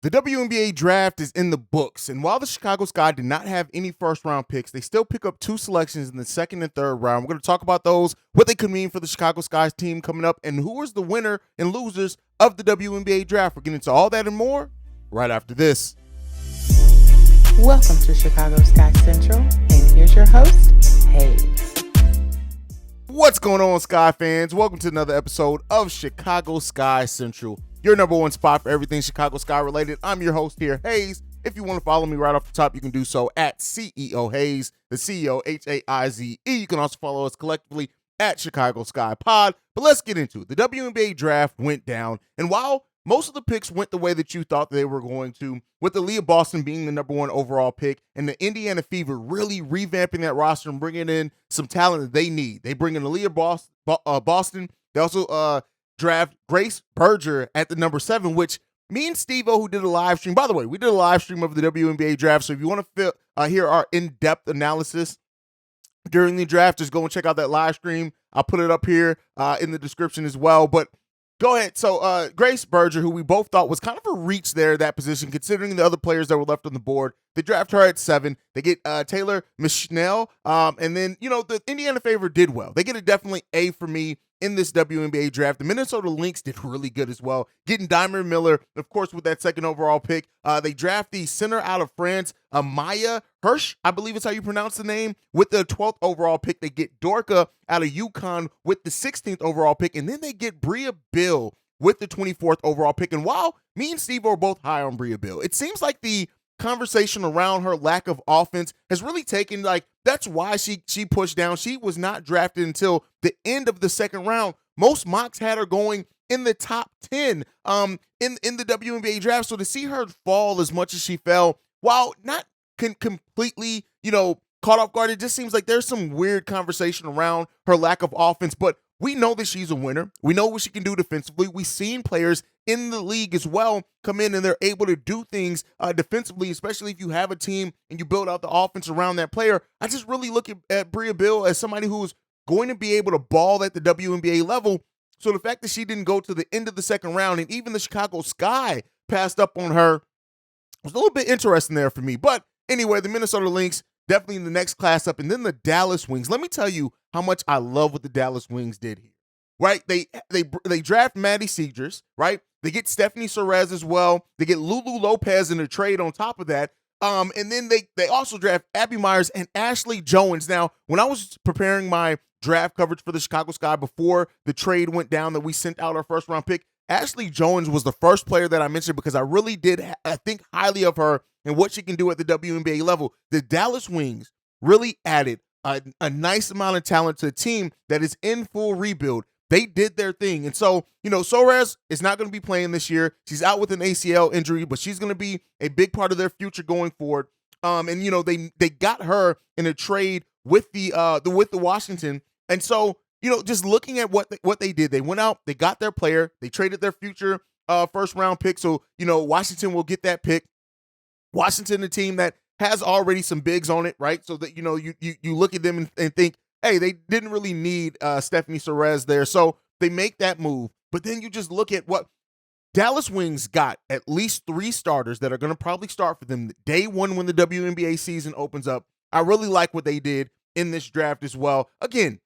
The WNBA draft is in the books, and while the Chicago Sky did not have any first round picks, they still pick up two selections in the second and third round. We're going to talk about those, what they could mean for the Chicago Sky's team coming up, and who is the winner and losers of the WNBA draft. We're getting into all that and more right after this. Welcome to Chicago Sky Central, and here's your host, Haize. What's going on, Sky fans? Welcome to another episode of Chicago Sky Central, your number one spot for everything Chicago Sky related. I'm your host here, Haize. If you want to follow me right off the top, you can do so at CEO Haize, the CEO Haize. You can also follow us collectively at Chicago Sky Pod. But let's get into it. The WNBA draft went down, and while most of the picks went the way that you thought they were going to, with Aaliyah Boston being the number one overall pick and the Indiana Fever really revamping that roster and bringing in some talent that they need. They bring in Aaliyah Boston. They also draft Grace Berger at the number 7, which me and Steve-O, who did a live stream, by the way, we did a live stream of the WNBA draft, so if you want to hear our in-depth analysis during the draft, just go and check out that live stream. I'll put it up here in the description as well, but go ahead. So Grace Berger, who we both thought was kind of a reach there, that position, considering the other players that were left on the board. They draft her at 7. They get Taylor Mishnell. And then, the Indiana Fever did well. They get a definitely A for me in this WNBA draft. The Minnesota Lynx did really good as well, getting Diamond Miller, of course, with that second overall pick. They draft the center out of France, Maya Hirsch, I believe is how you pronounce the name, with the 12th overall pick. They get Dorka out of UConn with the 16th overall pick, and then they get Bria Bill with the 24th overall pick. And while me and Steve are both high on Bria Bill, it seems like the conversation around her lack of offense has really taken, that's why she pushed down. She was not drafted until the end of the second round. Most mocks had her going in the top 10 in the WNBA draft. So to see her fall as much as she fell, while not completely, caught off guard, it just seems like there's some weird conversation around her lack of offense. But we know that she's a winner. We know what she can do defensively. We've seen players in the league as well come in and they're able to do things defensively, especially if you have a team and you build out the offense around that player. I just really look at Bria Bill as somebody who is going to be able to ball at the WNBA level. So the fact that she didn't go to the end of the second round and even the Chicago Sky passed up on her was a little bit interesting there for me. But anyway, the Minnesota Lynx definitely in the next class up. And then the Dallas Wings. Let me tell you how much I love what the Dallas Wings did here. Right? They draft Maddie Seegers, right? They get Stephanie Sorez as well. They get Lulu Lopez in a trade on top of that. And then they also draft Abby Myers and Ashley Jones. Now, when I was preparing my draft coverage for the Chicago Sky before the trade went down that we sent out our first round pick, Ashley Jones was the first player that I mentioned because I really did think highly of her and what she can do at the WNBA level. The Dallas Wings really added a nice amount of talent to a team that is in full rebuild. They did their thing. And so, Sorez is not going to be playing this year. She's out with an ACL injury, but she's going to be a big part of their future going forward. And they got her in a trade with the Washington. And so, just looking at what they did, they went out, they got their player, they traded their future first round pick. So, Washington will get that pick. Washington, a team that has already some bigs on it, right? So that, you look at them and think, hey, they didn't really need Stephanie Sorez there. So they make that move. But then you just look at what Dallas Wings got, at least 3 starters that are going to probably start for them day one when the WNBA season opens up. I really like what they did in this draft as well. Again,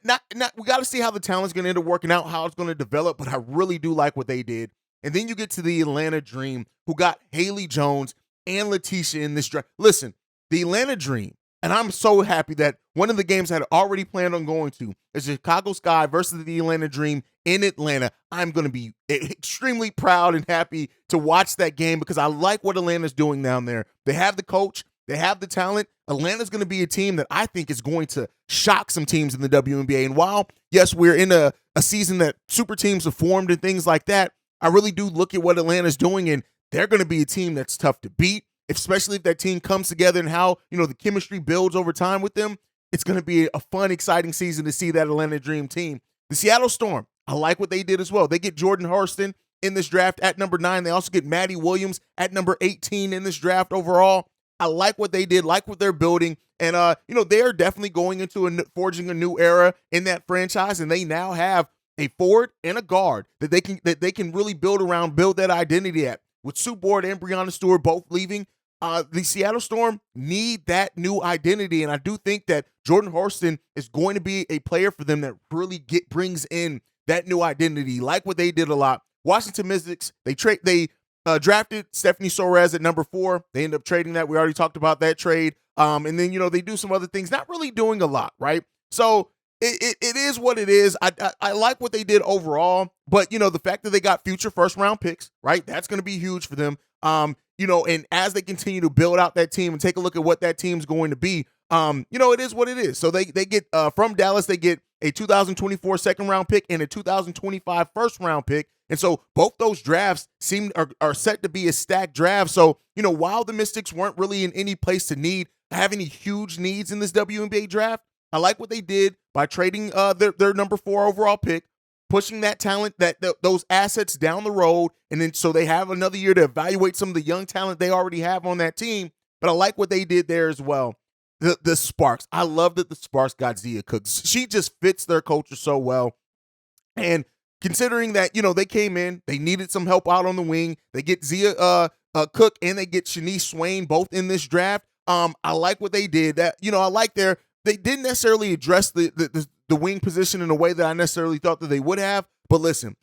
not we got to see how the talent's going to end up working out, how it's going to develop, but I really do like what they did. And then you get to the Atlanta Dream, who got Haley Jones and Letitia in this draft. Listen, the Atlanta Dream, and I'm so happy that one of the games I had already planned on going to is Chicago Sky versus the Atlanta Dream in Atlanta. I'm going to be extremely proud and happy to watch that game because I like what Atlanta's doing down there. They have the coach. They have the talent. Atlanta's going to be a team that I think is going to shock some teams in the WNBA. And while, yes, we're in a season that super teams have formed and things like that, I really do look at what Atlanta's doing, and they're going to be a team that's tough to beat, especially if that team comes together and how, the chemistry builds over time with them. It's going to be a fun, exciting season to see that Atlanta Dream team. The Seattle Storm, I like what they did as well. They get Jordan Hurston in this draft at number 9. They also get Maddie Williams at number 18 in this draft overall. I like what they did, like what they're building. And, they are definitely going into forging a new era in that franchise. And they now have a forward and a guard that they can really build around, build that identity at. with Sue Board and Breanna Stewart both leaving, the Seattle Storm need that new identity. And I do think that Jordan Horston is going to be a player for them that really brings in that new identity, like what they did a lot. Washington Mystics, they drafted Stephanie Soares at number 4. They end up trading that. We already talked about that trade. And then, they do some other things, not really doing a lot, right? So it is what it is. I like what they did overall, but, the fact that they got future first-round picks, right, that's going to be huge for them. And as they continue to build out that team and take a look at what that team's going to be, it is what it is. So they get from Dallas, they get a 2024 second-round pick and a 2025 first-round pick. And so both those drafts are set to be a stacked draft. So, while the Mystics weren't really in any place to have any huge needs in this WNBA draft, I like what they did by trading their number 4 overall pick, pushing that talent, those assets down the road, and then so they have another year to evaluate some of the young talent they already have on that team. But I like what they did there as well. The Sparks. I love that the Sparks got Zia Cook. She just fits their culture so well. And considering that, they came in, they needed some help out on the wing. They get Zia Cook and they get Shanice Swain both in this draft. I like what they did. They didn't necessarily address the wing position in a way that I necessarily thought that they would have. But listen,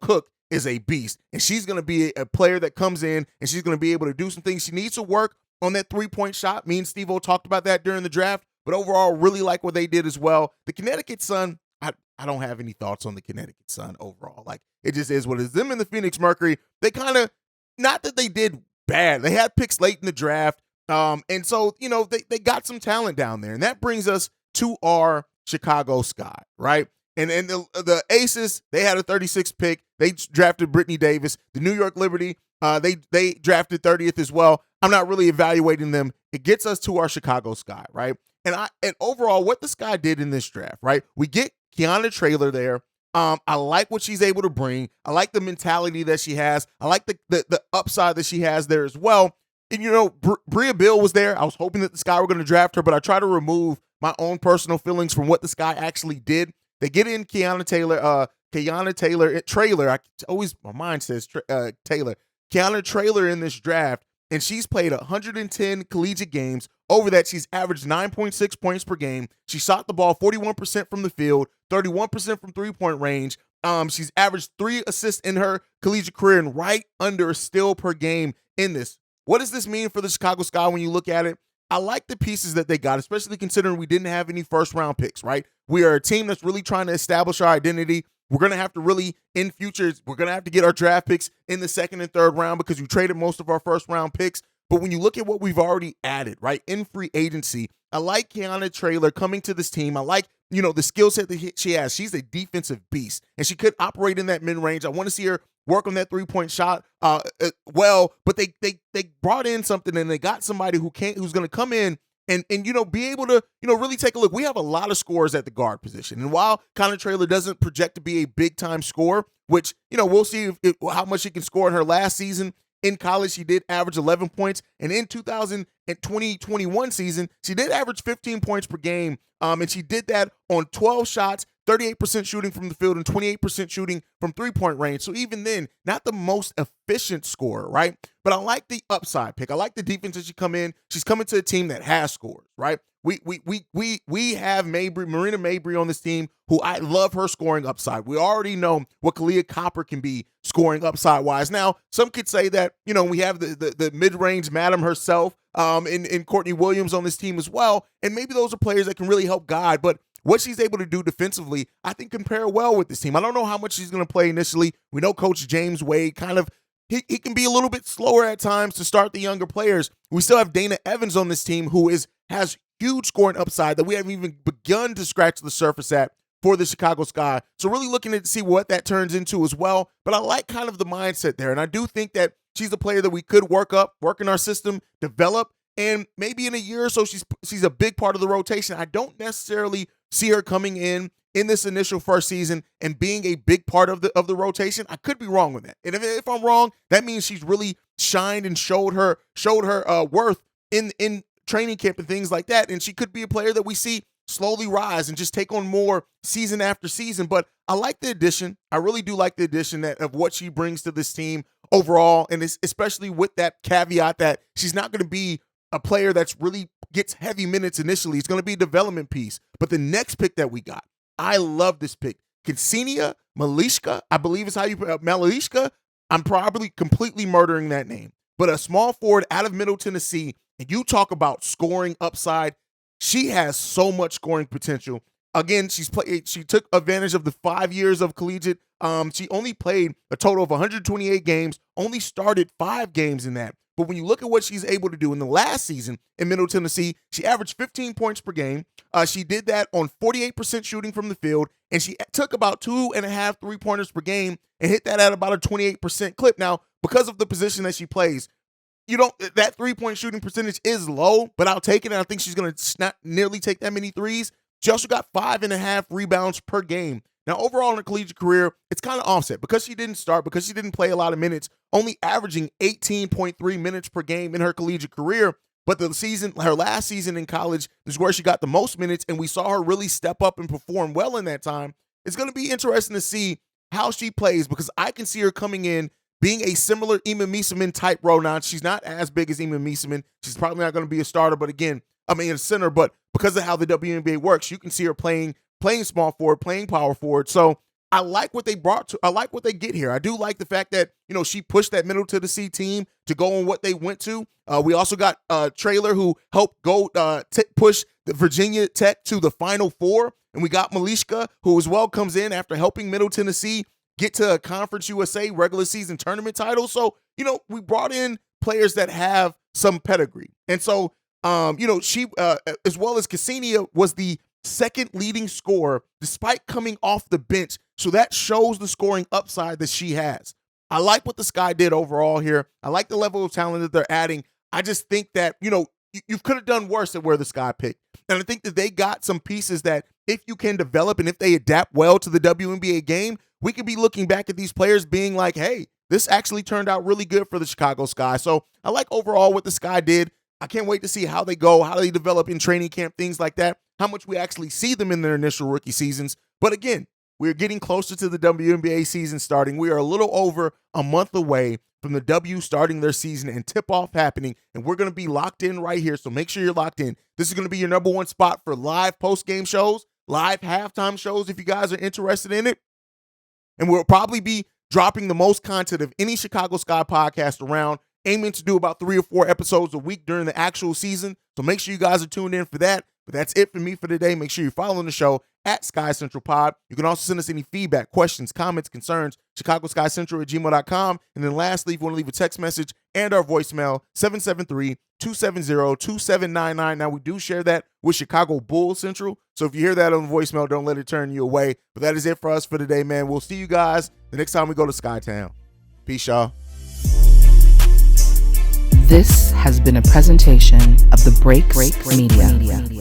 Cook is a beast, and she's going to be a player that comes in, and she's going to be able to do some things. She needs to work on that three-point shot. Me and Steve-O talked about that during the draft, but overall, really like what they did as well. The Connecticut Sun, I don't have any thoughts on the Connecticut Sun overall. Like, it just is what it is. Them and the Phoenix Mercury, they kind of, not that they did bad. They had picks late in the draft, and so, they got some talent down there, and that brings us to our Chicago Sky, right? And the Aces, they had a 36th pick. They drafted Brittany Davis. The New York Liberty, they drafted 30th as well. I'm not really evaluating them. It gets us to our Chicago Sky, right? And overall, what the Sky did in this draft, right? We get Kayana Traylor there. I like what she's able to bring. I like the mentality that she has. I like the upside that she has there as well. And, Bria Bill was there. I was hoping that the Sky were going to draft her, but I try to remove my own personal feelings from what the Sky actually did. They get in Kayana Traylor. My mind says Taylor. Kayana Traylor in this draft, and she's played 110 collegiate games. Over that, she's averaged 9.6 points per game. She shot the ball 41% from the field, 31% from three-point range. She's averaged 3 assists in her collegiate career and right under a steal per game in this. What does this mean for the Chicago Sky when you look at it? I like the pieces that they got, especially considering we didn't have any first-round picks, right? We are a team that's really trying to establish our identity. We're going to have to really, in future, we're going to have to get our draft picks in the second and third round because we traded most of our first-round picks. But when you look at what we've already added, right, in free agency, I like Kayana Traylor coming to this team. I like, the skill set that she has. She's a defensive beast, and she could operate in that mid-range. I want to see her work on that three-point shot but they brought in something, and they got somebody who's going to come in and be able to, really take a look. We have a lot of scorers at the guard position. And while Kayana Traylor doesn't project to be a big-time scorer, which, we'll see how much she can score in her last season. In college, she did average 11 points. And in 2020-21 season, she did average 15 points per game. And she did that on 12 shots, 38% shooting from the field, and 28% shooting from three-point range. So even then, not the most efficient scorer, right? But I like the upside pick. I like the defense that she's coming to a team that has scores, right? We have Marina Mabry on this team, who I love her scoring upside. We already know what Kalia Copper can be scoring upside-wise. Now, some could say that, we have the mid-range madam herself in Courtney Williams on this team as well, and maybe those are players that can really help guide, but what she's able to do defensively, I think, compare well with this team. I don't know how much she's going to play initially. We know Coach James Wade he can be a little bit slower at times to start the younger players. We still have Dana Evans on this team, who has huge scoring upside that we haven't even begun to scratch the surface at for the Chicago Sky. So really looking to see what that turns into as well. But I like kind of the mindset there. And I do think that she's a player that we could work in our system, develop, and maybe in a year or so she's a big part of the rotation. I don't necessarily see her coming in this initial first season and being a big part of the rotation. I could be wrong with that. And if I'm wrong, that means she's really shined and showed her worth in training camp and things like that. And she could be a player that we see slowly rise and just take on more season after season. But I like the addition. I really do like the addition of what she brings to this team. overall, and it's especially with that caveat that she's not going to be a player that's really gets heavy minutes initially. It's going to be a development piece. But the next pick that we got, I love this pick. Kseniya Malashka, I believe is how you put it. Malashka, I'm probably completely murdering that name. But a small forward out of Middle Tennessee, and you talk about scoring upside, she has so much scoring potential. Again, she took advantage of the 5 years of collegiate. She only played a total of 128 games, only started 5 games in that. But when you look at what she's able to do in the last season in Middle Tennessee, she averaged 15 points per game. She did that on 48% shooting from the field, and she took about 2.5 3-pointers per game and hit that at about a 28% clip. Now, because of the position that she plays, that 3-point shooting percentage is low, but I'll take it, and I think she's going to not nearly take that many threes. She also got 5.5 rebounds per game. Now, overall in her collegiate career, it's kind of offset because she didn't start, because she didn't play a lot of minutes, only averaging 18.3 minutes per game in her collegiate career. But her last season in college is where she got the most minutes, and we saw her really step up and perform well in that time. It's going to be interesting to see how she plays, because I can see her coming in being a similar Wnba type role. Now, she's not as big as Wnba. She's probably not going to be a starter, but again, a center. But because of how the WNBA works, you can see her playing small forward, playing power forward. So I like what they I like what they get here. I do like the fact that, she pushed that Middle Tennessee team to go on what they went to. We also got Traylor, who helped go push the Virginia Tech to the Final Four. And we got Malashka, who as well comes in after helping Middle Tennessee get to a Conference USA regular season tournament title. So, we brought in players that have some pedigree. And so, she, as well as Kseniya, was the second leading scorer despite coming off the bench. So that shows the scoring upside that she has. I like what the Sky did overall here. I like the level of talent that they're adding. I just think that, you could have done worse at where the Sky picked. And I think that they got some pieces that if you can develop and if they adapt well to the WNBA game, we could be looking back at these players being like, hey, this actually turned out really good for the Chicago Sky. So I like overall what the Sky did. I can't wait to see how they go, how they develop in training camp, things like that, how much we actually see them in their initial rookie seasons. But again, we're getting closer to the WNBA season starting. We are a little over a month away from the W starting their season and tip-off happening, and we're going to be locked in right here, so make sure you're locked in. This is going to be your number one spot for live post-game shows, live halftime shows if you guys are interested in it. And we'll probably be dropping the most content of any Chicago Sky podcast around, aiming to do about 3 or 4 episodes a week during the actual season. So make sure you guys are tuned in for that. But that's it for me for today. Make sure you're following the show at Sky Central Pod. You can also send us any feedback, questions, comments, concerns, ChicagoSkyCentral@gmail.com. And then lastly, if you want to leave a text message and our voicemail, 773-270-2799. Now, we do share that with Chicago Bulls Central. So if you hear that on the voicemail, don't let it turn you away. But that is it for us for today, man. We'll see you guys the next time we go to Skytown. Peace, y'all. This has been a presentation of the Break Media.